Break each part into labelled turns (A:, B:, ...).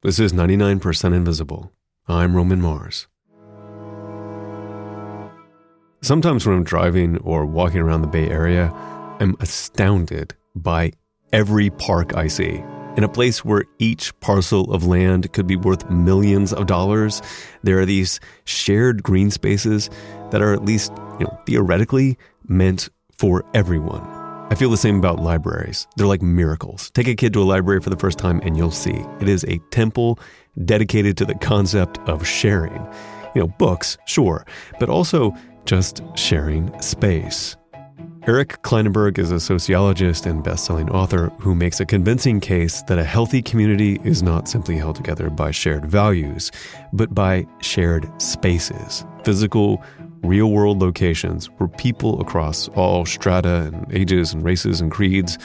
A: This is 99% Invisible. I'm Roman Mars. Sometimes when I'm driving or walking around the Bay Area, I'm astounded by every park I see. In a place where each parcel of land could be worth millions of dollars, there are these shared green spaces that are at least, theoretically meant for everyone. I feel the same about libraries. They're like miracles. Take a kid to a library for the first time and you'll see. It is a temple dedicated to the concept of sharing. Books, sure, but also just sharing space. Eric Klinenberg is a sociologist and best-selling author who makes a convincing case that a healthy community is not simply held together by shared values, but by shared spaces, physical, real-world locations where people across all strata and ages and races and creeds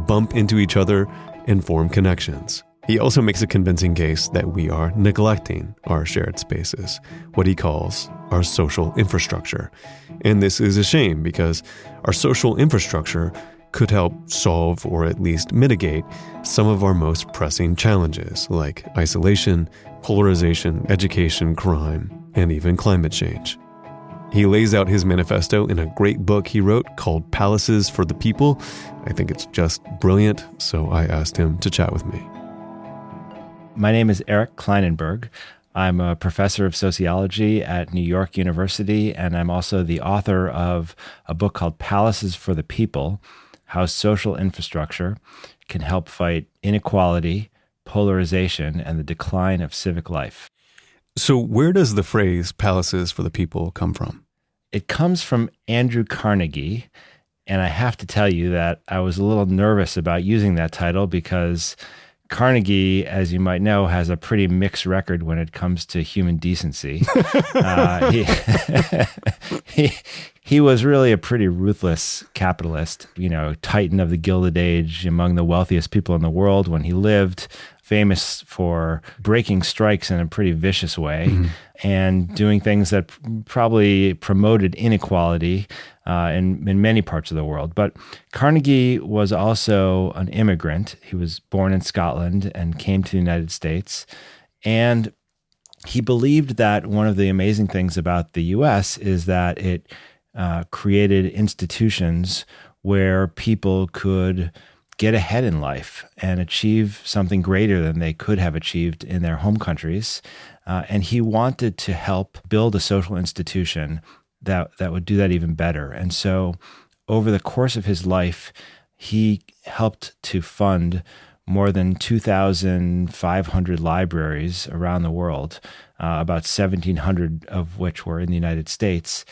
A: bump into each other and form connections. He also makes a convincing case that we are neglecting our shared spaces, what he calls our social infrastructure. And this is a shame because our social infrastructure could help solve or at least mitigate some of our most pressing challenges like isolation, polarization, education, crime, and even climate change. He lays out his manifesto in a great book he wrote called Palaces for the People. I think it's just brilliant, so I asked him to chat with me.
B: My name is Eric Klinenberg. I'm a professor of sociology at New York University, and I'm also the author of a book called Palaces for the People: How Social Infrastructure Can Help Fight Inequality, Polarization, and the Decline of Civic Life.
A: So where does the phrase Palaces for the People come from?
B: It comes from Andrew Carnegie, and I have to tell you that I was a little nervous about using that title because Carnegie, as you might know, has a pretty mixed record when it comes to human decency. He was really a pretty ruthless capitalist, titan of the Gilded Age, among the wealthiest people in the world when he lived, famous for breaking strikes in a pretty vicious way and doing things that probably promoted inequality in many parts of the world. But Carnegie was also an immigrant. He was born in Scotland and came to the United States. And he believed that one of the amazing things about the U.S. is that it created institutions where people could get ahead in life and achieve something greater than they could have achieved in their home countries. And he wanted to help build a social institution that would do that even better. And so over the course of his life, he helped to fund more than 2,500 libraries around the world, about 1,700 of which were in the United States.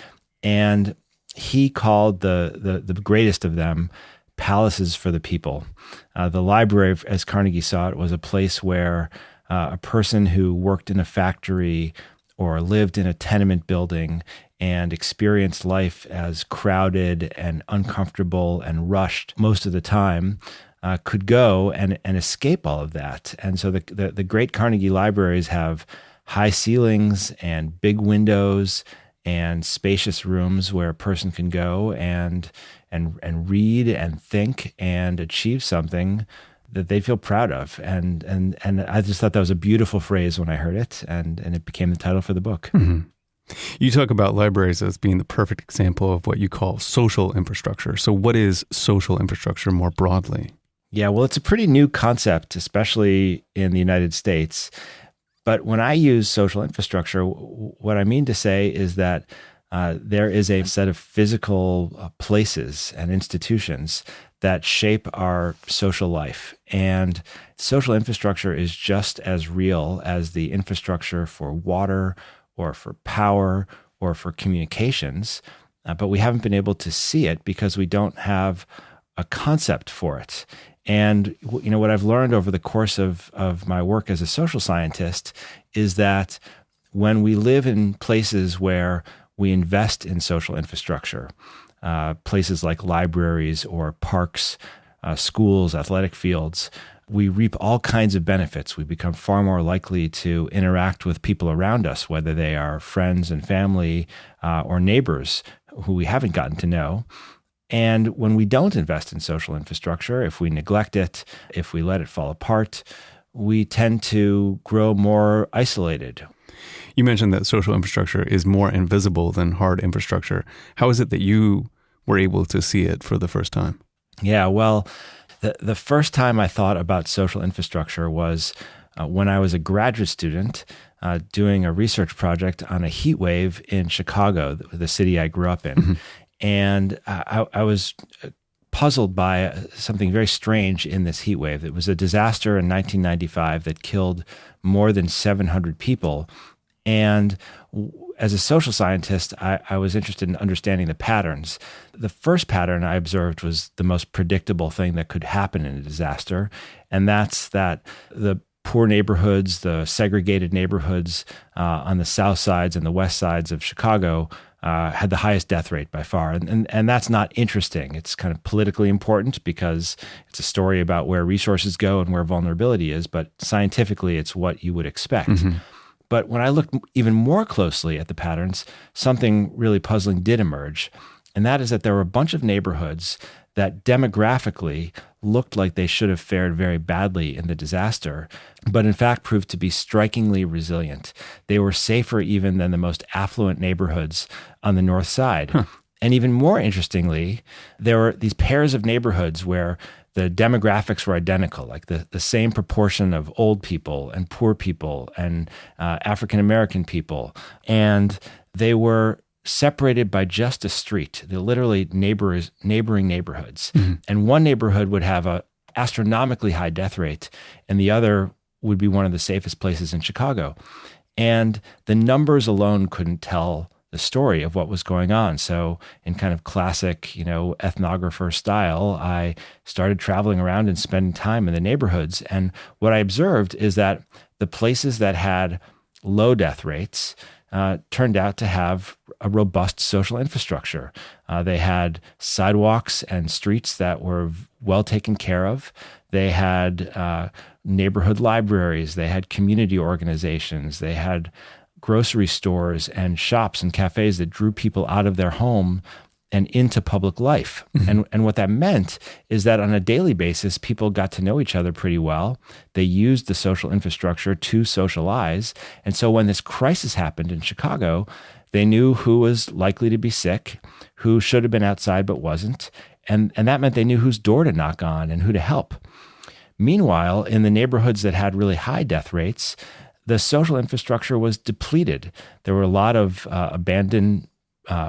B: And he called the greatest of them Palaces for the People. The library, as Carnegie saw it, was a place where a person who worked in a factory or lived in a tenement building and experienced life as crowded and uncomfortable and rushed most of the time could go and escape all of that. And so the great Carnegie libraries have high ceilings and big windows and spacious rooms where a person can go and read and think and achieve something that they feel proud of. And I just thought that was a beautiful phrase when I heard it, and it became the title for the book.
A: Mm-hmm. You talk about libraries as being the perfect example of what you call social infrastructure. So what is social infrastructure more broadly?
B: Yeah, well, it's a pretty new concept, especially in the United States. But when I use social infrastructure, what I mean to say is that there is a set of physical places and institutions that shape our social life. And social infrastructure is just as real as the infrastructure for water or for power or for communications. But we haven't been able to see it because we don't have a concept for it. And what I've learned over the course of my work as a social scientist is that when we live in places where we invest in social infrastructure, places like libraries or parks, schools, athletic fields, we reap all kinds of benefits. We become far more likely to interact with people around us, whether they are friends and family or neighbors who we haven't gotten to know. And when we don't invest in social infrastructure, if we neglect it, if we let it fall apart, we tend to grow more isolated.
A: You mentioned that social infrastructure is more invisible than hard infrastructure. How is it that you were able to see it for the first time?
B: Yeah, well, the first time I thought about social infrastructure was when I was a graduate student doing a research project on a heat wave in Chicago, the city I grew up in. Mm-hmm. And I was puzzled by something very strange in this heat wave. It was a disaster in 1995 that killed more than 700 people. And as a social scientist, I was interested in understanding the patterns. The first pattern I observed was the most predictable thing that could happen in a disaster, and that's that the poor neighborhoods, the segregated neighborhoods on the south sides and the west sides of Chicago had the highest death rate by far. And that's not interesting. It's kind of politically important because it's a story about where resources go and where vulnerability is, but scientifically, it's what you would expect. Mm-hmm. But when I looked even more closely at the patterns, something really puzzling did emerge. And that is that there were a bunch of neighborhoods that demographically looked like they should have fared very badly in the disaster, but in fact proved to be strikingly resilient. They were safer even than the most affluent neighborhoods on the north side. Huh. And even more interestingly, there were these pairs of neighborhoods where the demographics were identical, like the same proportion of old people and poor people and African-American people. And they were separated by just a street. They're literally neighboring neighborhoods. Mm-hmm. And one neighborhood would have an astronomically high death rate, and the other would be one of the safest places in Chicago. And the numbers alone couldn't tell the story of what was going on. So in kind of classic, ethnographer style, I started traveling around and spending time in the neighborhoods. And what I observed is that the places that had low death rates turned out to have a robust social infrastructure. They had sidewalks and streets that were well taken care of. They had neighborhood libraries. They had community organizations. They had grocery stores and shops and cafes that drew people out of their home and into public life. Mm-hmm. And what that meant is that on a daily basis, people got to know each other pretty well. They used the social infrastructure to socialize. And so when this crisis happened in Chicago, they knew who was likely to be sick, who should have been outside but wasn't. And that meant they knew whose door to knock on and who to help. Meanwhile, in the neighborhoods that had really high death rates, the social infrastructure was depleted. There were a lot of abandoned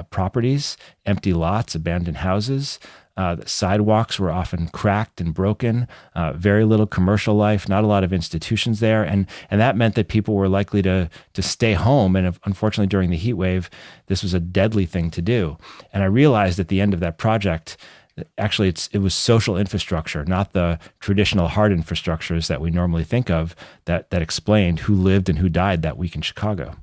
B: properties, empty lots, abandoned houses. The sidewalks were often cracked and broken, very little commercial life, not a lot of institutions there. And that meant that people were likely to stay home. And unfortunately, during the heat wave, this was a deadly thing to do. And I realized at the end of that project, actually, it was social infrastructure, not the traditional hard infrastructures that we normally think of that explained who lived and who died that week in Chicago.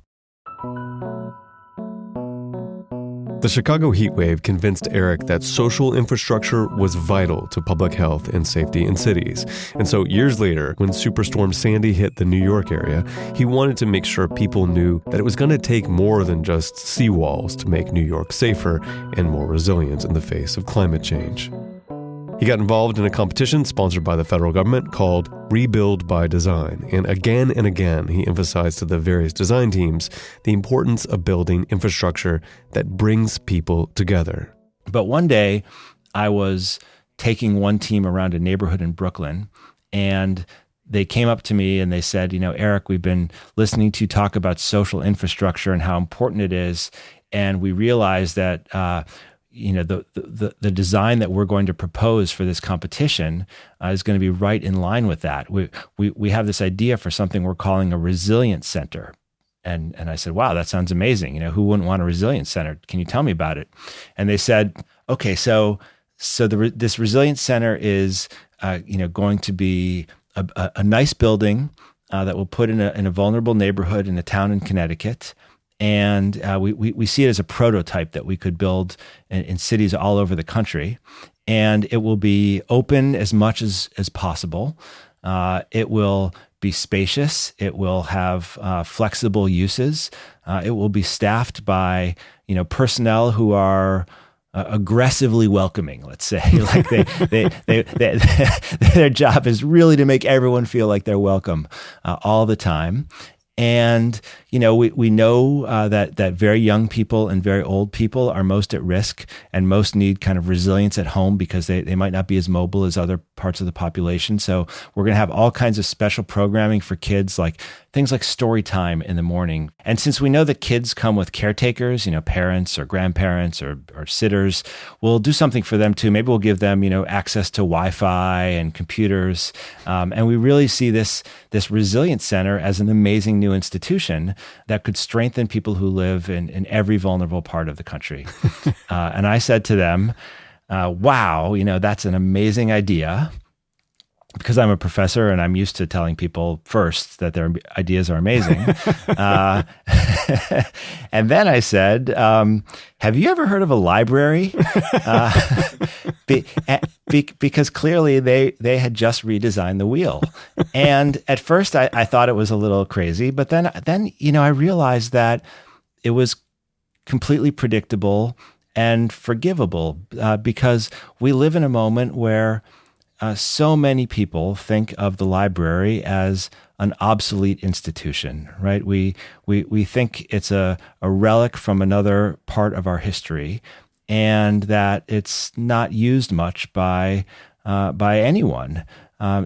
A: The Chicago heat wave convinced Eric that social infrastructure was vital to public health and safety in cities. And so years later, when Superstorm Sandy hit the New York area, he wanted to make sure people knew that it was going to take more than just seawalls to make New York safer and more resilient in the face of climate change. He got involved in a competition sponsored by the federal government called Rebuild by Design. And again, he emphasized to the various design teams the importance of building infrastructure that brings people together.
B: But one day, I was taking one team around a neighborhood in Brooklyn, and they came up to me and they said, Eric, we've been listening to you talk about social infrastructure and how important it is. And we realized that the design that we're going to propose for this competition is going to be right in line with that. We have this idea for something we're calling a resilience center. And I said, wow, that sounds amazing. Who wouldn't want a resilience center? Can you tell me about it? And they said, okay, so this resilience center is going to be a nice building that we'll put in a vulnerable neighborhood in a town in Connecticut. And we see it as a prototype that we could build in cities all over the country. And it will be open as much as possible. It will be spacious. It will have flexible uses. It will be staffed by personnel who are aggressively welcoming, let's say. Like they their job is really to make everyone feel like they're welcome all the time. And, we know that very young people and very old people are most at risk and most need kind of resilience at home because they might not be as mobile as other parts of the population. So we're going to have all kinds of special programming for kids, like things like story time in the morning. And since we know that kids come with caretakers, parents or grandparents or sitters, we'll do something for them too. Maybe we'll give them, access to Wi-Fi and computers. And we really see this resilience center as an amazing new institution that could strengthen people who live in every vulnerable part of the country. And I said to them, wow, that's an amazing idea. Because I'm a professor and I'm used to telling people first that their ideas are amazing. And then I said, have you ever heard of a library? Because clearly they had just redesigned the wheel. And at first I thought it was a little crazy, but then I realized that it was completely predictable and forgivable because we live in a moment where so many people think of the library as an obsolete institution, right? We think it's a relic from another part of our history, and that it's not used much by anyone,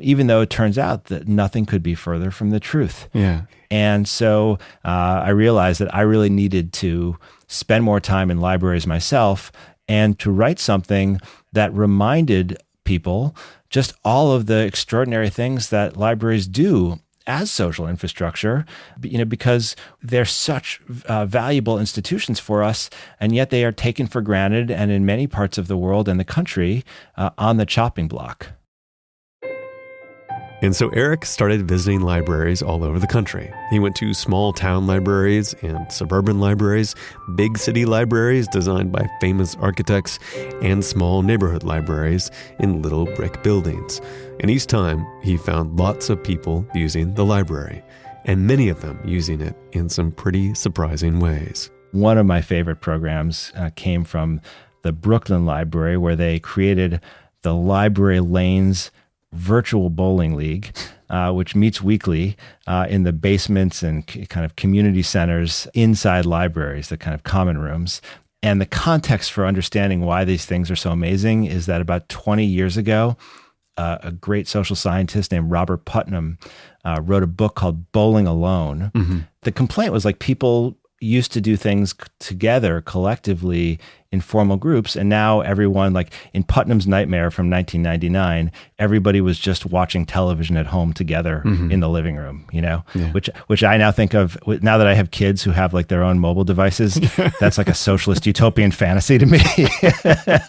B: even though it turns out that nothing could be further from the truth.
A: Yeah.
B: And so I realized that I really needed to spend more time in libraries myself and to write something that reminded people just all of the extraordinary things that libraries do as social infrastructure, because they're such valuable institutions for us, and yet they are taken for granted, and in many parts of the world and the country, on the chopping block.
A: And so Eric started visiting libraries all over the country. He went to small town libraries and suburban libraries, big city libraries designed by famous architects, and small neighborhood libraries in little brick buildings. And each time, he found lots of people using the library, and many of them using it in some pretty surprising ways.
B: One of my favorite programs came from the Brooklyn Library, where they created the Library Lanes Virtual Bowling League, which meets weekly in the basements and kind of community centers inside libraries, the kind of common rooms. And the context for understanding why these things are so amazing is that about 20 years ago, a great social scientist named Robert Putnam wrote a book called Bowling Alone. Mm-hmm. The complaint was like people used to do things together collectively in formal groups, and now everyone, like in Putnam's Nightmare from 1999, everybody was just watching television at home together in the living room, which I now think of, now that I have kids who have like their own mobile devices, that's like a socialist utopian fantasy to me.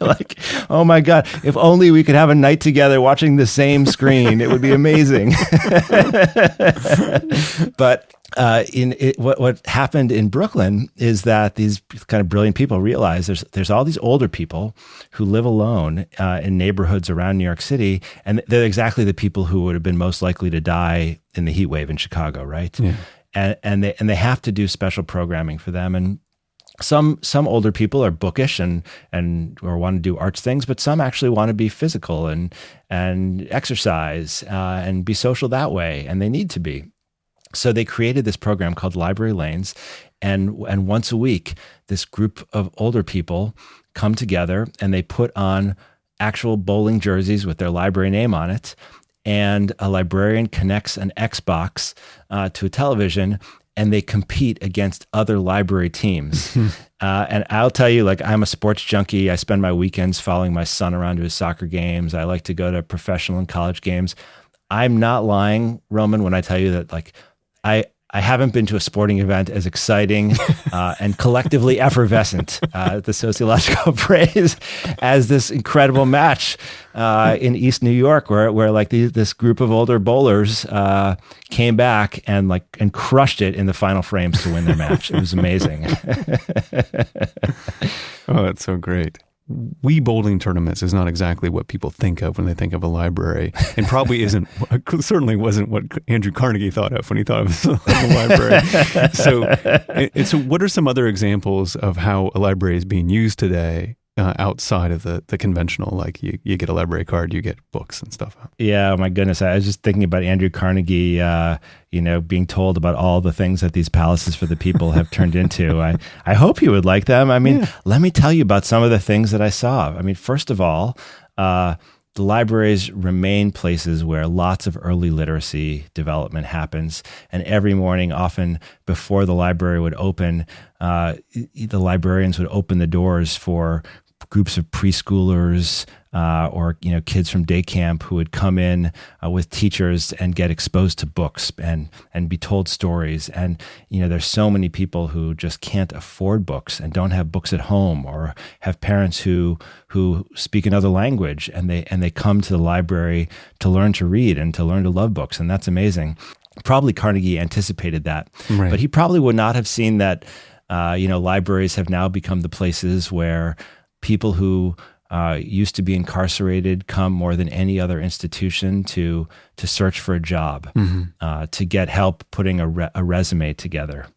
B: Like, oh my God, if only we could have a night together watching the same screen, it would be amazing. But what happened in Brooklyn is that these kind of brilliant people realized there's all these older people who live alone in neighborhoods around New York City, and they're exactly the people who would have been most likely to die in the heat wave in Chicago, right? Yeah. And they have to do special programming for them. And some older people are bookish and or want to do arts things, but some actually want to be physical and exercise and be social that way, and they need to be. So they created this program called Library Lanes, and once a week, this group of older people come together and they put on actual bowling jerseys with their library name on it, and a librarian connects an Xbox to a television, and they compete against other library teams. And I'll tell you, like, I'm a sports junkie. I spend my weekends following my son around to his soccer games. I like to go to professional and college games. I'm not lying, Roman, when I tell you that, like, I haven't been to a sporting event as exciting and collectively effervescent, the sociological phrase, as this incredible match in East New York, where like this group of older bowlers came back and crushed it in the final frames to win their match. It was amazing.
A: Oh, that's so great. Wii bowling tournaments is not exactly what people think of when they think of a library, and probably certainly wasn't what Andrew Carnegie thought of when he thought of a library. So what are some other examples of how a library is being used today outside of the conventional, like you get a library card, you get books and stuff.
B: Yeah, oh my goodness. I was just thinking about Andrew Carnegie, being told about all the things that these palaces for the people have turned into. I hope you would like them. I mean, Let me tell you about some of the things that I saw. I mean, first of all, the libraries remain places where lots of early literacy development happens. And every morning, often before the library would open, the librarians would open the doors for groups of preschoolers or kids from day camp who would come in with teachers and get exposed to books and be told stories. And there's so many people who just can't afford books and don't have books at home, or have parents who speak another language, and they come to the library to learn to read and to learn to love books. And that's amazing. Probably Carnegie anticipated that,
A: right.
B: But he probably would not have seen that libraries have now become the places where people who used to be incarcerated come more than any other institution to search for a job, to get help putting a resume together.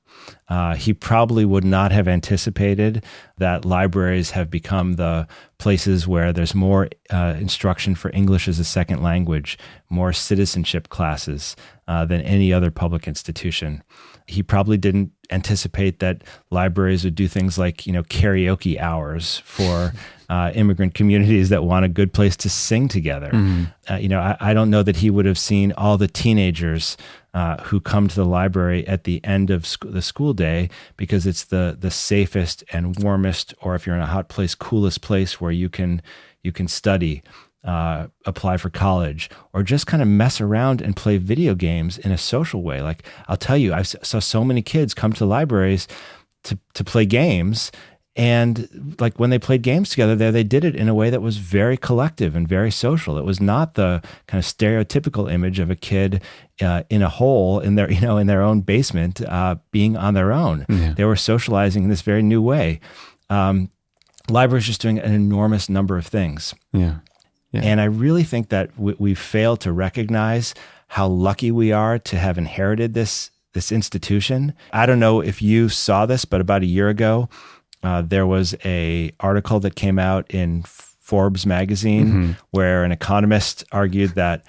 B: He probably would not have anticipated that libraries have become the places where there's more instruction for English as a second language, more citizenship classes than any other public institution. He probably didn't anticipate that libraries would do things like, karaoke hours for immigrant communities that want a good place to sing together. I don't know that he would have seen all the teenagers who come to the library at the end of the school day, because it's the safest and warmest, or if you're in a hot place, coolest place where you can study, apply for college, or just kind of mess around and play video games in a social way. Like, I'll tell you, I saw so many kids come to libraries to play games. And like when they played games together there, they did it in a way that was very collective and very social. It was not the kind of stereotypical image of a kid in a hole in their, in their own basement, being on their own. Yeah. They were socializing in this very new way. Libraries just doing an enormous number of things.
A: Yeah. Yeah.
B: And I really think that we fail to recognize how lucky we are to have inherited this institution. I don't know if you saw this, but about a year ago, there was an article that came out in Forbes magazine where an economist argued that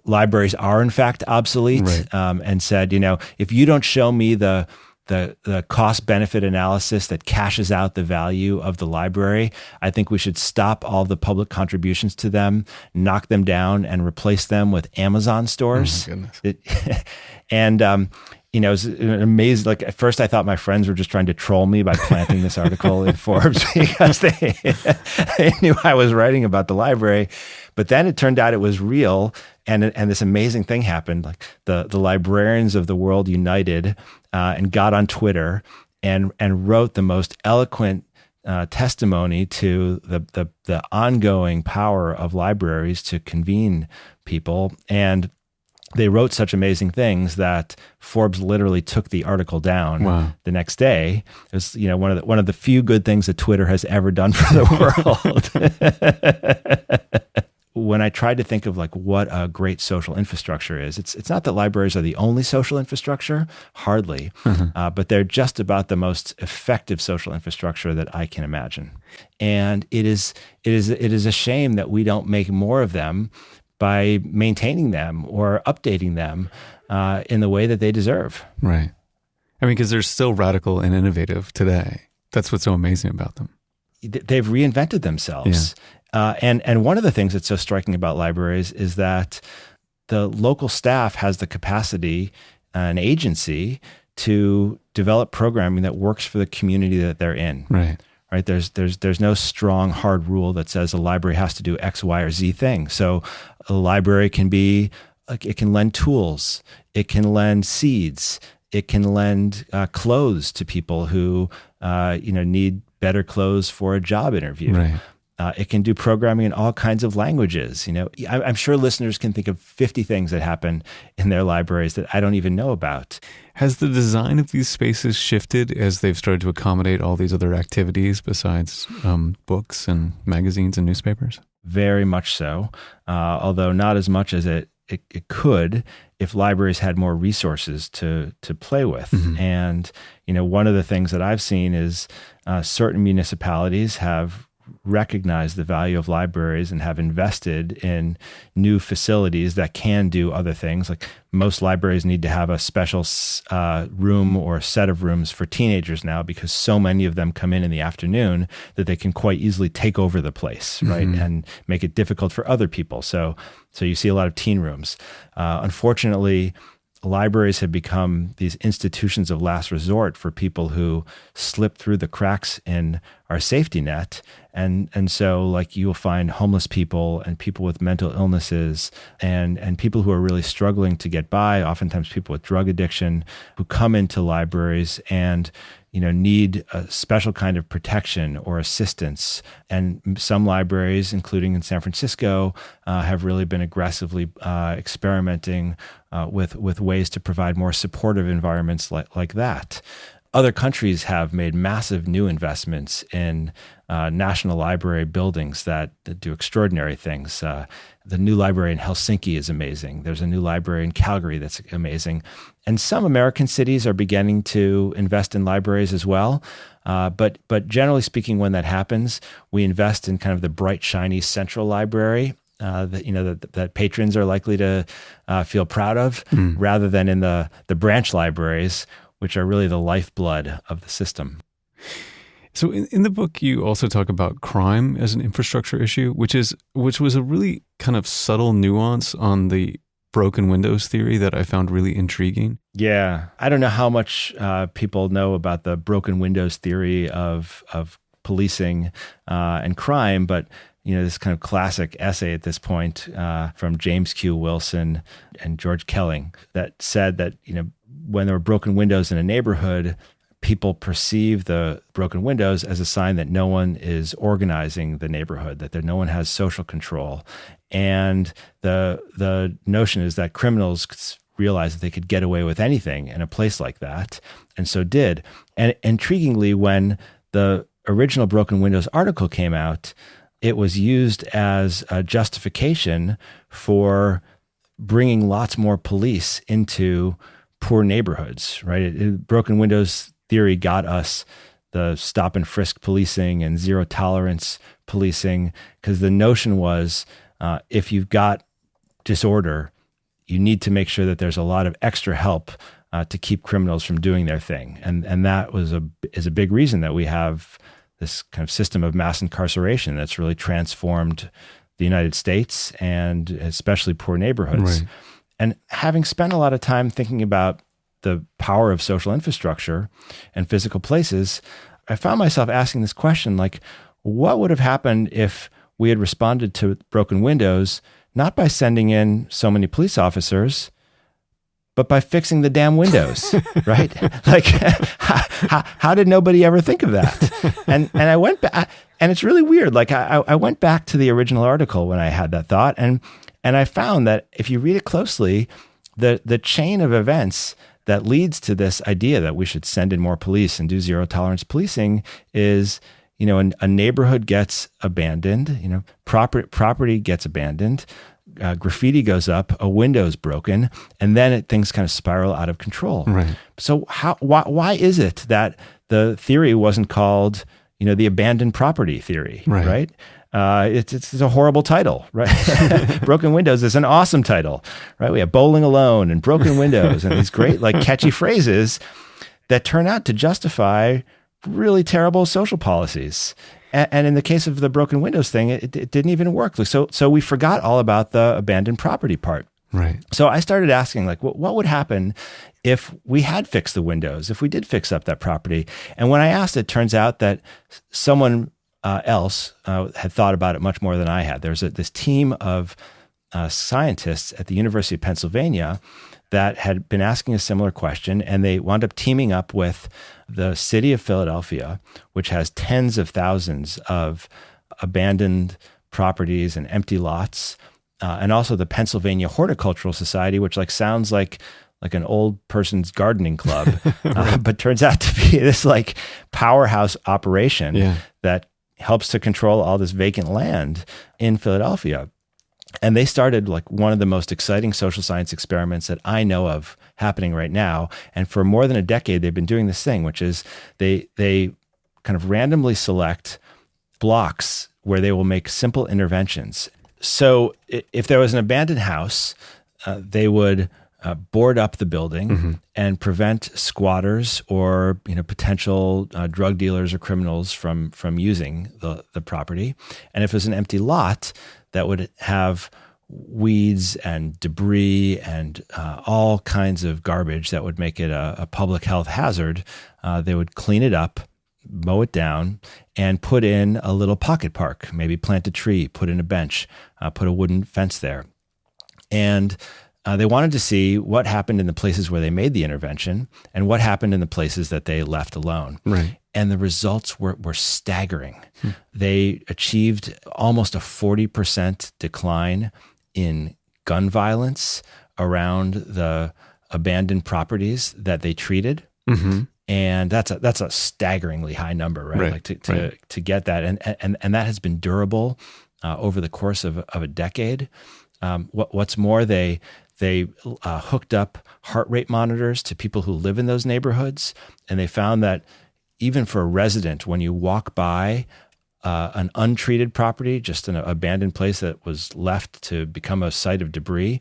B: libraries are in fact obsolete,
A: right.
B: And said, if you don't show me the cost benefit analysis that cashes out the value of the library, I think we should stop all the public contributions to them, knock them down, and replace them with Amazon stores.
A: Oh my goodness.
B: It was amazing. Like, at first I thought my friends were just trying to troll me by planting this article in Forbes because they knew I was writing about the library. But then it turned out it was real. And this amazing thing happened. Like the librarians of the world united and got on Twitter and wrote the most eloquent testimony to the ongoing power of libraries to convene people. And they wrote such amazing things that Forbes literally took the article down the next day. It was, one of the few good things that Twitter has ever done for the world. When I tried to think of like what a great social infrastructure is, it's not that libraries are the only social infrastructure, hardly, but they're just about the most effective social infrastructure that I can imagine. And it is a shame that we don't make more of them by maintaining them or updating them in the way that they deserve.
A: Right. I mean, because they're still radical and innovative today. That's what's so amazing about them.
B: They've reinvented themselves. Yeah. And one of the things that's so striking about libraries is that the local staff has the capacity and agency to develop programming that works for the community that they're in.
A: Right.
B: Right. There's no strong, hard rule that says a library has to do X, Y, or Z thing. So a library can be, it can lend tools, it can lend seeds, it can lend clothes to people who need better clothes for a job interview.
A: Right.
B: It can do programming in all kinds of languages. I'm sure listeners can think of 50 things that happen in their libraries that I don't even know about.
A: Has the design of these spaces shifted as they've started to accommodate all these other activities besides books and magazines and newspapers?
B: Very much so, although not as much as it could if libraries had more resources to play with. And, one of the things that I've seen is certain municipalities have recognize the value of libraries and have invested in new facilities that can do other things. Like most libraries need to have a special room or a set of rooms for teenagers now, because so many of them come in the afternoon that they can quite easily take over the place, right? And make it difficult for other people. So you see a lot of teen rooms. Unfortunately, libraries have become these institutions of last resort for people who slip through the cracks in our safety net. And so like you will find homeless people and people with mental illnesses and people who are really struggling to get by, oftentimes people with drug addiction, who come into libraries and need a special kind of protection or assistance. And some libraries, including in San Francisco, have really been aggressively experimenting with ways to provide more supportive environments like that. Other countries have made massive new investments in national library buildings that do extraordinary things. The new library in Helsinki is amazing. There's a new library in Calgary that's amazing. And some American cities are beginning to invest in libraries as well. But generally speaking, when that happens, we invest in kind of the bright, shiny central library that patrons are likely to feel proud of, rather than in the branch libraries, which are really the lifeblood of the system.
A: So in the book, you also talk about crime as an infrastructure issue, which was a really kind of subtle nuance on the broken windows theory that I found really intriguing.
B: Yeah. I don't know how much people know about the broken windows theory of policing and crime, but this kind of classic essay at this point from James Q. Wilson and George Kelling that said that, when there were broken windows in a neighborhood, people perceive the broken windows as a sign that no one is organizing the neighborhood, that no one has social control. And the notion is that criminals realized that they could get away with anything in a place like that, and so did. And intriguingly, when the original Broken Windows article came out, it was used as a justification for bringing lots more police into poor neighborhoods, right? Broken Windows theory got us the stop and frisk policing and zero tolerance policing, because the notion was if you've got disorder, you need to make sure that there's a lot of extra help to keep criminals from doing their thing. And that is a big reason that we have this kind of system of mass incarceration that's really transformed the United States and especially poor neighborhoods.
A: Right.
B: And having spent a lot of time thinking about the power of social infrastructure and physical places, I found myself asking this question, like, what would have happened if we had responded to broken windows, not by sending in so many police officers, but by fixing the damn windows, right? Like, how did nobody ever think of that? And I went back, and it's really weird. Like, I went back to the original article when I had that thought, and I found that if you read it closely, the chain of events that leads to this idea that we should send in more police and do zero tolerance policing is, a neighborhood gets abandoned, property gets abandoned, graffiti goes up, a window's broken, and then things kind of spiral out of control.
A: Right.
B: So why is it that the theory wasn't called, the abandoned property theory, right? It's a horrible title, right? Broken Windows is an awesome title, right? We have Bowling Alone and Broken Windows and these great, catchy phrases that turn out to justify really terrible social policies. And in the case of the broken windows thing, it didn't even work. So we forgot all about the abandoned property part.
A: Right.
B: So I started asking, what would happen if we had fixed the windows, if we did fix up that property? And when I asked, it turns out that someone else had thought about it much more than I had. There's this team of scientists at the University of Pennsylvania that had been asking a similar question, and they wound up teaming up with the city of Philadelphia, which has tens of thousands of abandoned properties and empty lots, and also the Pennsylvania Horticultural Society, which sounds like an old person's gardening club, but turns out to be this powerhouse operation that helps to control all this vacant land in Philadelphia. And they started one of the most exciting social science experiments that I know of happening right now. And for more than a decade, they've been doing this thing, which is they kind of randomly select blocks where they will make simple interventions. So if there was an abandoned house, they would board up the building and prevent squatters or potential drug dealers or criminals from using the property. And if it was an empty lot, that would have weeds and debris and all kinds of garbage that would make it a public health hazard, they would clean it up, mow it down, and put in a little pocket park, maybe plant a tree, put in a bench, put a wooden fence there. And they wanted to see what happened in the places where they made the intervention and what happened in the places that they left alone.
A: Right.
B: And the results were staggering. They achieved almost a 40% decline in gun violence around the abandoned properties that they treated. And that's a staggeringly high number, right? Like to get that. And that has been durable over the course of a decade. What's more, they hooked up heart rate monitors to people who live in those neighborhoods, and they found that even for a resident, when you walk by an untreated property, just an abandoned place that was left to become a site of debris,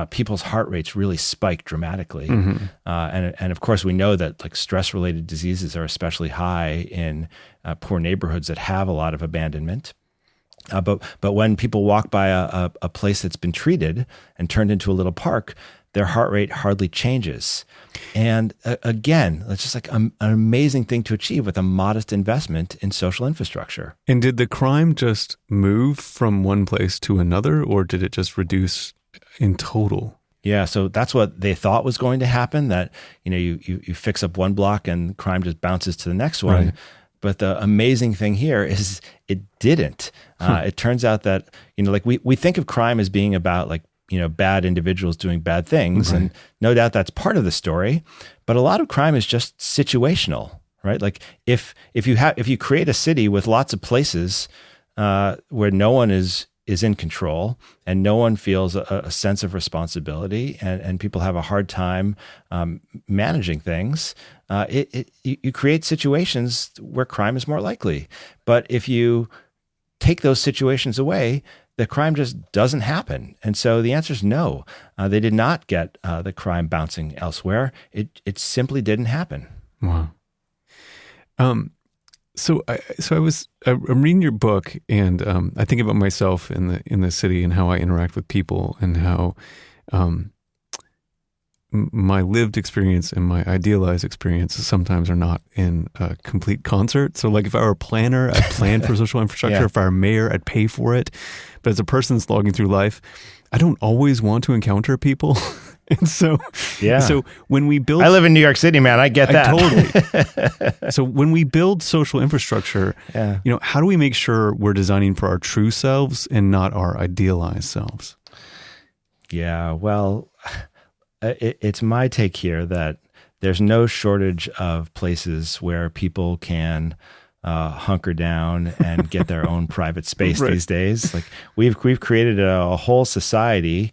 B: people's heart rates really spike dramatically. And of course, we know that like stress-related diseases are especially high in poor neighborhoods that have a lot of abandonment. But when people walk by a place that's been treated and turned into a little park, their heart rate hardly changes. And again, it's just like an amazing thing to achieve with a modest investment in social infrastructure.
A: And did the crime just move from one place to another, or did it just reduce in total?
B: Yeah, so that's what they thought was going to happen, that you fix up one block and crime just bounces to the next one. Right. But the amazing thing here is it didn't. It turns out that, like we think of crime as being about like, bad individuals doing bad things. Right. And no doubt that's part of the story. But a lot of crime is just situational, right? Like if you create a city with lots of places where no one is in control and no one feels a sense of responsibility and people have a hard time managing things, you create situations where crime is more likely. But if you take those situations away, the crime just doesn't happen. And so the answer is no. They did not get the crime bouncing elsewhere. It simply didn't happen.
A: Wow. So I'm reading your book, and I think about myself in the city and how I interact with people, and how my lived experience and my idealized experience sometimes are not in a complete concert. So like if I were a planner, I'd plan for social infrastructure.
B: Yeah.
A: If I were a mayor, I'd pay for it. But as a person slogging through life, I don't always want to encounter people. And so when we build...
B: I live in New York City, man. I get that.
A: Totally. So when we build social infrastructure, how do we make sure we're designing for our true selves and not our idealized selves?
B: Yeah, well, it's my take here that there's no shortage of places where people can hunker down and get their own private space these days. Like we've created a whole society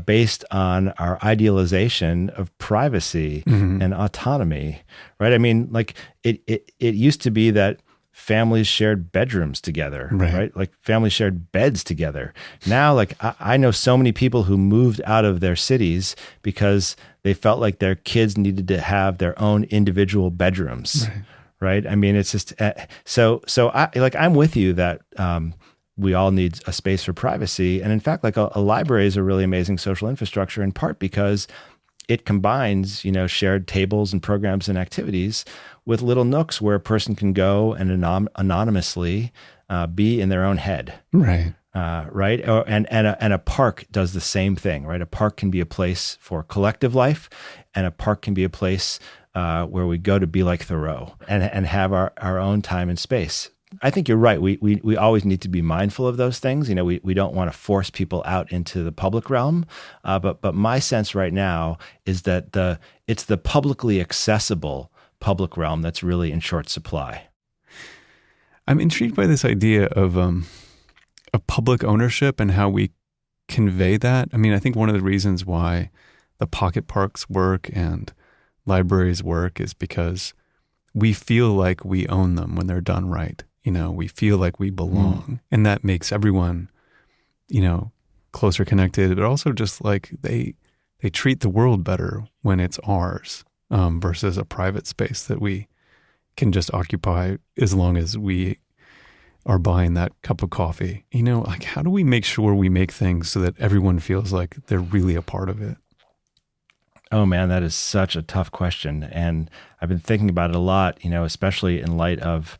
B: based on our idealization of privacy and autonomy, right? I mean, like it used to be that families shared bedrooms together, right? Like families shared beds together. Now, like I know so many people who moved out of their cities because they felt like their kids needed to have their own individual bedrooms, right? I mean, it's just so I'm with you that we all need a space for privacy. And in fact, like a library is a really amazing social infrastructure, in part because it combines, shared tables and programs and activities with little nooks where a person can go and anonymously be in their own head.
A: Right.
B: Right. And a park does the same thing, right? A park can be a place for collective life, and a park can be a place where we go to be like Thoreau and have our own time and space. I think you're right. We always need to be mindful of those things. We don't want to force people out into the public realm. But my sense right now is that it's the publicly accessible public realm that's really in short supply.
A: I'm intrigued by this idea of public ownership and how we convey that. I mean, I think one of the reasons why the pocket parks work and libraries work is because we feel like we own them when they're done right. we feel like we belong. And that makes everyone, closer connected, but also just like they treat the world better when it's ours, versus a private space that we can just occupy as long as we are buying that cup of coffee. Like, how do we make sure we make things so that everyone feels like they're really a part of it?
B: Oh man, that is such a tough question. And I've been thinking about it a lot, especially in light of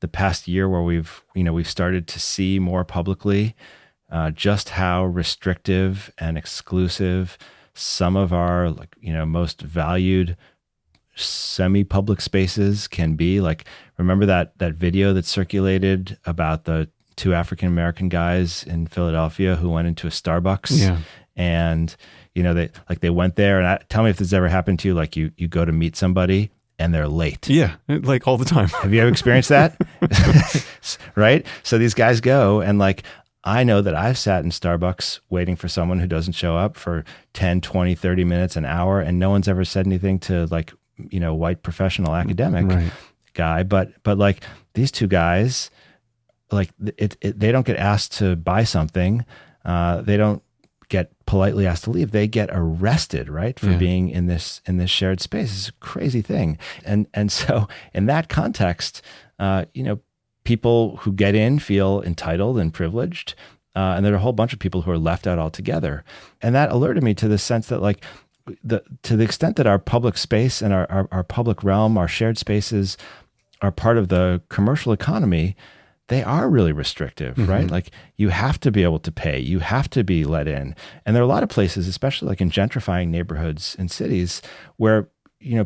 B: the past year where we've started to see more publicly just how restrictive and exclusive some of our most valued semi-public spaces can be. Like, remember that video that circulated about the two African-American guys in Philadelphia who went into a Starbucks?
A: Yeah.
B: And, they went there, and tell me if this ever happened to you, like you go to meet somebody and they're late.
A: Yeah, like all the time.
B: Have you ever experienced that? Right? So these guys go, and I know that I've sat in Starbucks waiting for someone who doesn't show up for 10, 20, 30 minutes, an hour, and no one's ever said anything to white professional academic guy. But these two guys, they don't get asked to buy something. They don't get politely asked to leave. They get arrested, right, for being in this shared space. It's a crazy thing. And so in that context, people who get in feel entitled and privileged. And there are a whole bunch of people who are left out altogether. And that alerted me to the sense that to the extent that our public space and our public realm, our shared spaces are part of the commercial economy, they are really restrictive, right? Like, you have to be able to pay, you have to be let in. And there are a lot of places, especially in gentrifying neighborhoods in cities, where,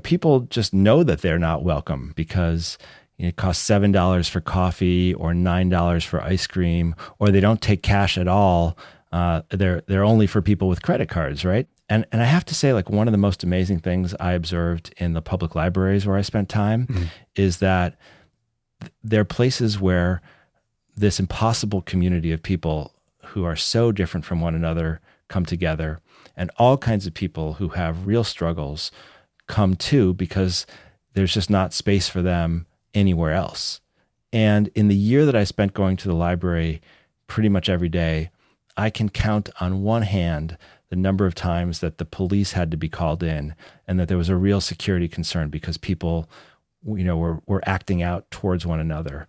B: people just know that they're not welcome because it costs $7 for coffee or $9 for ice cream, or they don't take cash at all. They're only for people with credit cards, right? And I have to say, one of the most amazing things I observed in the public libraries where I spent time is that there are places where this impossible community of people who are so different from one another come together, and all kinds of people who have real struggles come too, because there's just not space for them anywhere else. And in the year that I spent going to the library pretty much every day, I can count on one hand the number of times that the police had to be called in, and that there was a real security concern because people, were acting out towards one another.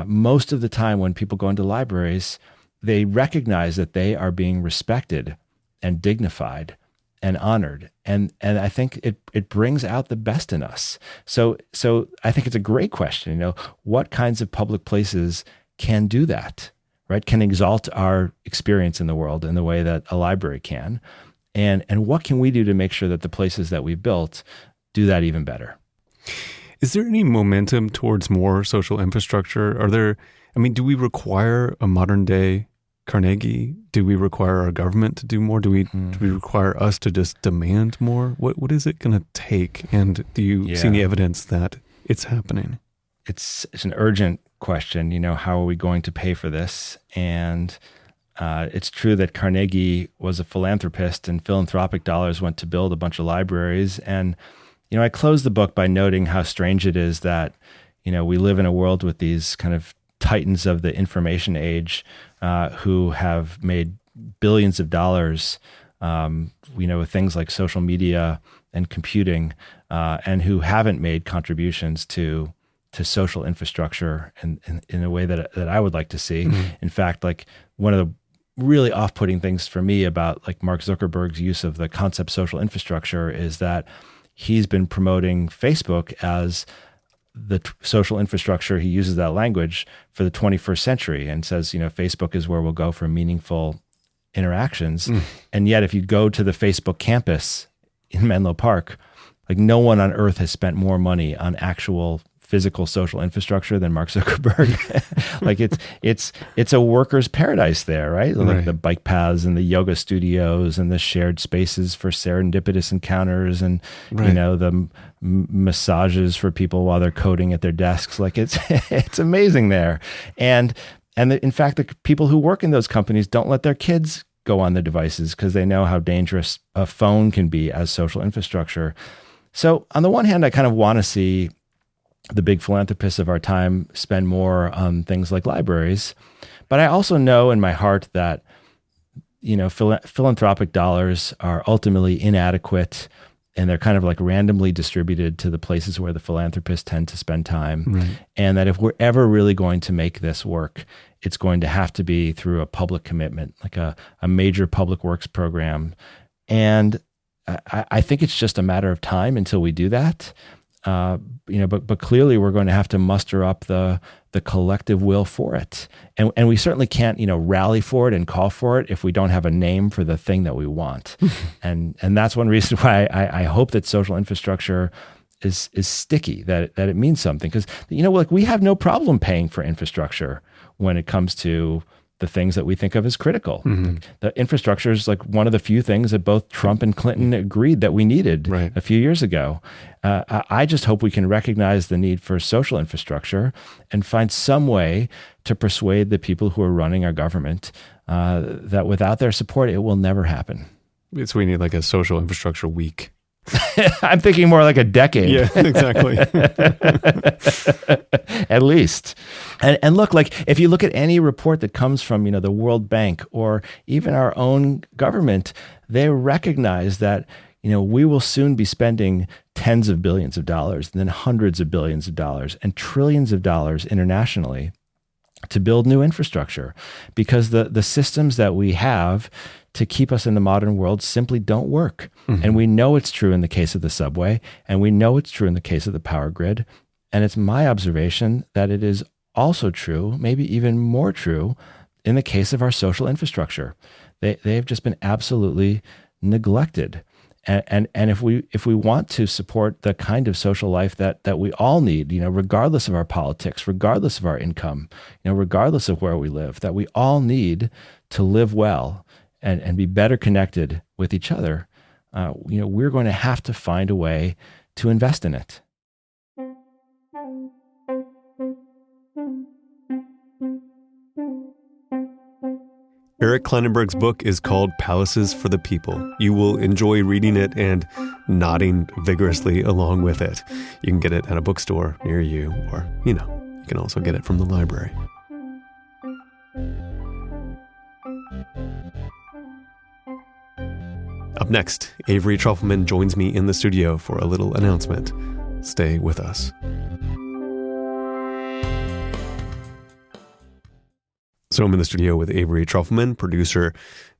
B: Most of the time when people go into libraries, they recognize that they are being respected and dignified and honored. And I think it brings out the best in us. So I think it's a great question, what kinds of public places can do that, right? Can exalt our experience in the world in the way that a library can. And what can we do to make sure that the places that we've built do that even better?
A: Is there any momentum towards more social infrastructure? Do we require a modern day Carnegie? Do we require our government to do more? Do we require us to just demand more? What is it going to take? And do you see any evidence that it's happening?
B: It's an urgent question. How are we going to pay for this? And it's true that Carnegie was a philanthropist, and philanthropic dollars went to build a bunch of libraries. And I close the book by noting how strange it is that, we live in a world with these kind of titans of the information age who have made billions of dollars, with things like social media and computing, and who haven't made contributions to social infrastructure in a way that I would like to see. In fact, one of the really off-putting things for me about Mark Zuckerberg's use of the concept social infrastructure is that he's been promoting Facebook as the social infrastructure. He uses that language for the 21st century and says, Facebook is where we'll go for meaningful interactions. And yet if you go to the Facebook campus in Menlo Park, no one on earth has spent more money on actual physical social infrastructure than Mark Zuckerberg. It's a worker's paradise there, right? The bike paths and the yoga studios and the shared spaces for serendipitous encounters and the massages for people while they're coding at their desks. It's amazing there. And in fact, the people who work in those companies don't let their kids go on the devices because they know how dangerous a phone can be as social infrastructure. So on the one hand, I kind of want to see the big philanthropists of our time spend more on things like libraries. But I also know in my heart that, philanthropic dollars are ultimately inadequate, and they're kind of like randomly distributed to the places where the philanthropists tend to spend time.
A: Right.
B: And that if we're ever really going to make this work, it's going to have to be through a public commitment, like a major public works program. And I think it's just a matter of time until we do that. But clearly we're going to have to muster up the collective will for it. And we certainly can't, rally for it and call for it if we don't have a name for the thing that we want. and that's one reason why I hope that social infrastructure is sticky, that it means something. Because, we have no problem paying for infrastructure when it comes to the things that we think of as critical.
A: Mm-hmm.
B: The infrastructure is like one of the few things that both Trump and Clinton agreed that we needed
A: right.
B: a few years ago. I just hope we can recognize the need for social infrastructure and find some way to persuade the people who are running our government that without their support, it will never happen.
A: So we need like a social infrastructure week.
B: I'm thinking more like a decade.
A: Yeah, exactly.
B: At least. And look, like if you look at any report that comes from, the World Bank or even our own government, they recognize that, we will soon be spending tens of billions of dollars and then hundreds of billions of dollars and trillions of dollars internationally to build new infrastructure, because the systems that we have to keep us in the modern world simply don't work. Mm-hmm. And we know it's true in the case of the subway, and we know it's true in the case of the power grid. And it's my observation that it is also true, maybe even more true, in the case of our social infrastructure. They've just been absolutely neglected. And if we want to support the kind of social life that we all need, regardless of our politics, regardless of our income, regardless of where we live, that we all need to live well and be better connected with each other, we're going to have to find a way to invest in it.
A: Eric Klinenberg's book is called Palaces for the People. You will enjoy reading it and nodding vigorously along with it. You can get it at a bookstore near you, or, you can also get it from the library. Up next, Avery Trufelman joins me in the studio for a little announcement. Stay with us. So I'm in the studio with Avery Trufelman, producer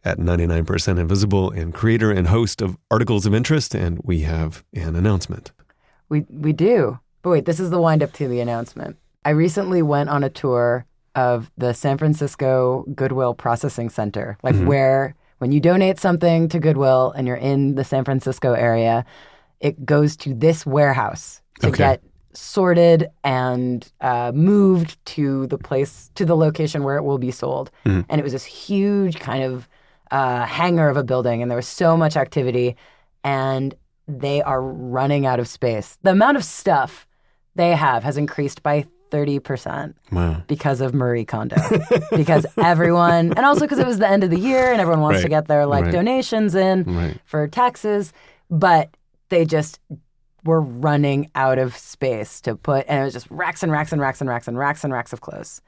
A: at 99% Invisible and creator and host of Articles of Interest, and we have an announcement.
C: We do. But wait, this is the wind-up to the announcement. I recently went on a tour of the San Francisco Goodwill Processing Center, where when you donate something to Goodwill and you're in the San Francisco area, it goes to this warehouse to get sorted and moved to the location where it will be sold. Mm. And it was this huge kind of hangar of a building, and there was so much activity, and they are running out of space. The amount of stuff they have has increased by 30%.
A: Wow.
C: Because of Marie Kondo. Because everyone, and also because it was the end of the year and everyone wants to get their donations in for taxes, but they just were running out of space to put, and it was just racks and racks and racks and racks and racks and racks of clothes.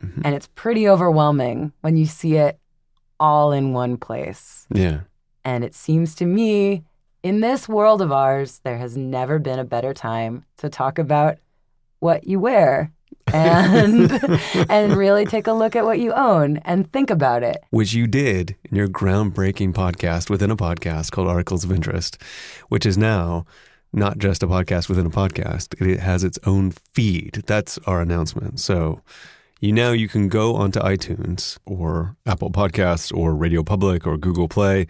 C: Mm-hmm. And it's pretty overwhelming when you see it all in one place.
A: Yeah.
C: And it seems to me, in this world of ours, there has never been a better time to talk about what you wear and and really take a look at what you own and think about it.
A: Which you did in your groundbreaking podcast within a podcast called Articles of Interest, which is now not just a podcast within a podcast. It has its own feed. That's our announcement. So you can go onto iTunes or Apple Podcasts or Radio Public or Google Play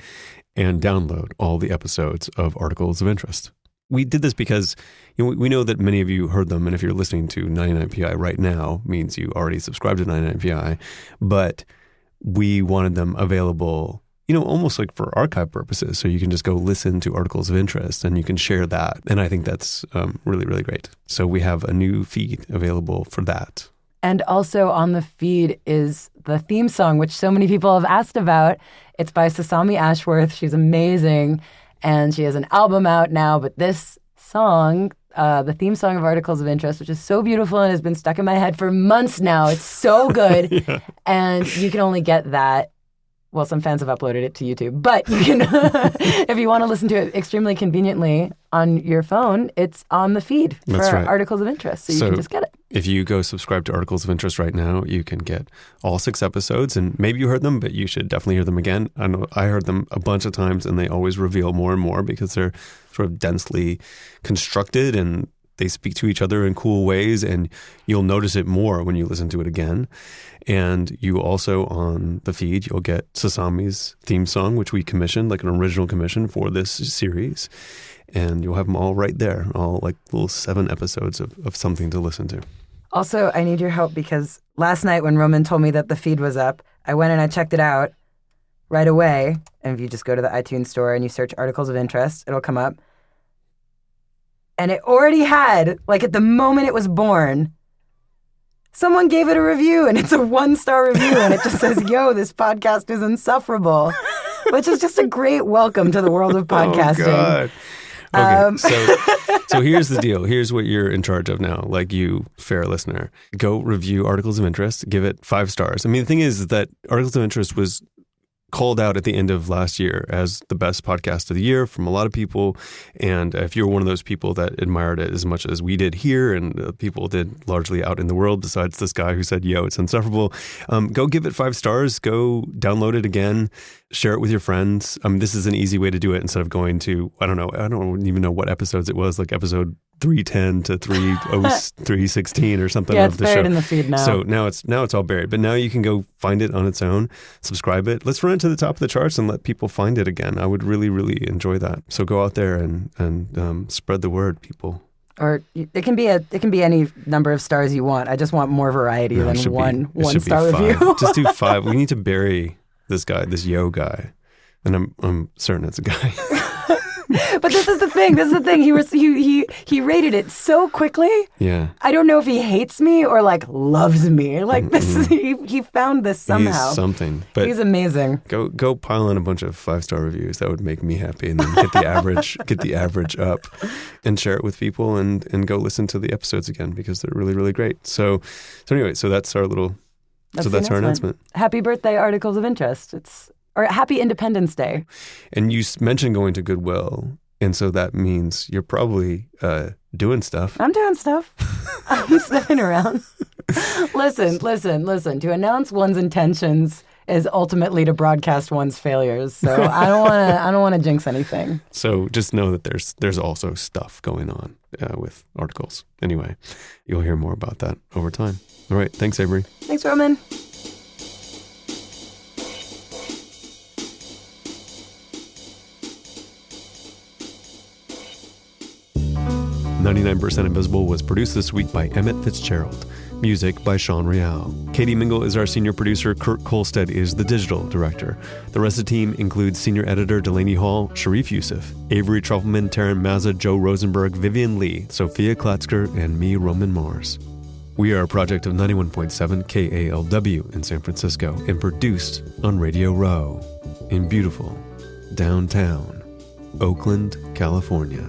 A: and download all the episodes of Articles of Interest. We did this because we know that many of you heard them, and if you're listening to 99PI right now, means you already subscribed to 99PI, but we wanted them available almost like for archive purposes. So you can just go listen to Articles of Interest and you can share that. And I think that's really, really great. So we have a new feed available for that.
C: And also on the feed is the theme song, which so many people have asked about. It's by Sasami Ashworth. She's amazing. And she has an album out now. But this song the theme song of Articles of Interest, which is so beautiful and has been stuck in my head for months now. It's so good. Yeah. And you can only get that. Well, some fans have uploaded it to YouTube, but you can, if you want to listen to it extremely conveniently on your phone, it's on the feed for Articles of Interest. So you can just get it.
A: If you go subscribe to Articles of Interest right now, you can get all 6 episodes, and maybe you heard them, but you should definitely hear them again. I know I heard them a bunch of times, and they always reveal more and more because they're sort of densely constructed and they speak to each other in cool ways, and you'll notice it more when you listen to it again. And you also, on the feed, you'll get Sasami's theme song, which we commissioned, like an original commission for this series. And you'll have them all right there, all like little 7 episodes of something to listen to.
C: Also, I need your help because last night when Roman told me that the feed was up, I went and I checked it out right away. And if you just go to the iTunes store and you search Articles of Interest, it'll come up. And it already had, like at the moment it was born, someone gave it a review, and it's a 1-star review, and it just says, yo, this podcast is insufferable, which is just a great welcome to the world of podcasting.
A: Oh, God. Okay, so here's the deal. Here's what you're in charge of now, like you, fair listener. Go review Articles of Interest, give it 5 stars. I mean, the thing is that Articles of Interest was called out at the end of last year as the best podcast of the year from a lot of people. And if you're one of those people that admired it as much as we did here and people did largely out in the world, besides this guy who said, yo, it's insufferable, go give it 5 stars, go download it again, share it with your friends. This is an easy way to do it instead of going to, I don't even know what episodes it was, like episode 310 to 316 or something of the show. Yeah, it's buried
C: in the feed now.
A: So now it's all buried. But now you can go find it on its own, subscribe it. Let's run it to the top of the charts and let people find it again. I would really, really enjoy that. So go out there and spread the word, people.
C: Or it can be any number of stars you want. I just want more variety than one star review.
A: Just do 5. We need to bury this guy, this yo guy. And I'm certain it's a guy.
C: But this is the thing. He rated it so quickly.
A: Yeah.
C: I don't know if he hates me or like loves me. Like this, he found this somehow.
A: He's something. But
C: he's amazing.
A: Go pile in a bunch of 5-star reviews. That would make me happy, and then get the average up, and share it with people, and go listen to the episodes again because they're really, really great. So anyway, that's our little. That's our announcement.
C: Happy birthday, Articles of Interest. Or Happy Independence Day. And
A: you mentioned going to Goodwill, and so that means you're probably doing stuff.
C: I'm doing stuff. I'm sniffing around. Listen. To announce one's intentions is ultimately to broadcast one's failures. So I don't want to jinx anything.
A: So just know that there's also stuff going on with Articles. Anyway, you'll hear more about that over time. All right. Thanks, Avery.
C: Thanks, Roman.
A: "99% Invisible" was produced this week by Emmett Fitzgerald. Music by Sean Real. Katie Mingle is our senior producer. Kurt Kolstead is the digital director. The rest of the team includes senior editor Delaney Hall, Sharif Youssef, Avery Trufelman, Taryn Mazza, Joe Rosenberg, Vivian Lee, Sophia Klatzker, and me, Roman Mars. We are a project of 91.7 KALW in San Francisco and produced on Radio Row in beautiful downtown Oakland, California.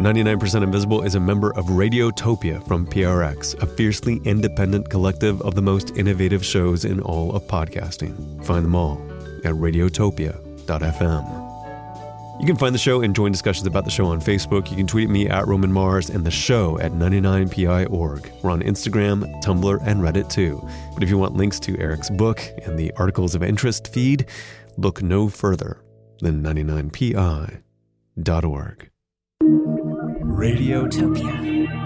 A: 99% Invisible is a member of Radiotopia from PRX, a fiercely independent collective of the most innovative shows in all of podcasting. Find them all at radiotopia.fm. You can find the show and join discussions about the show on Facebook. You can tweet at me at Roman Mars and the show at 99pi.org. We're on Instagram, Tumblr, and Reddit too. But if you want links to Eric's book and the Articles of Interest feed, look no further than 99pi.org.
D: Radiotopia.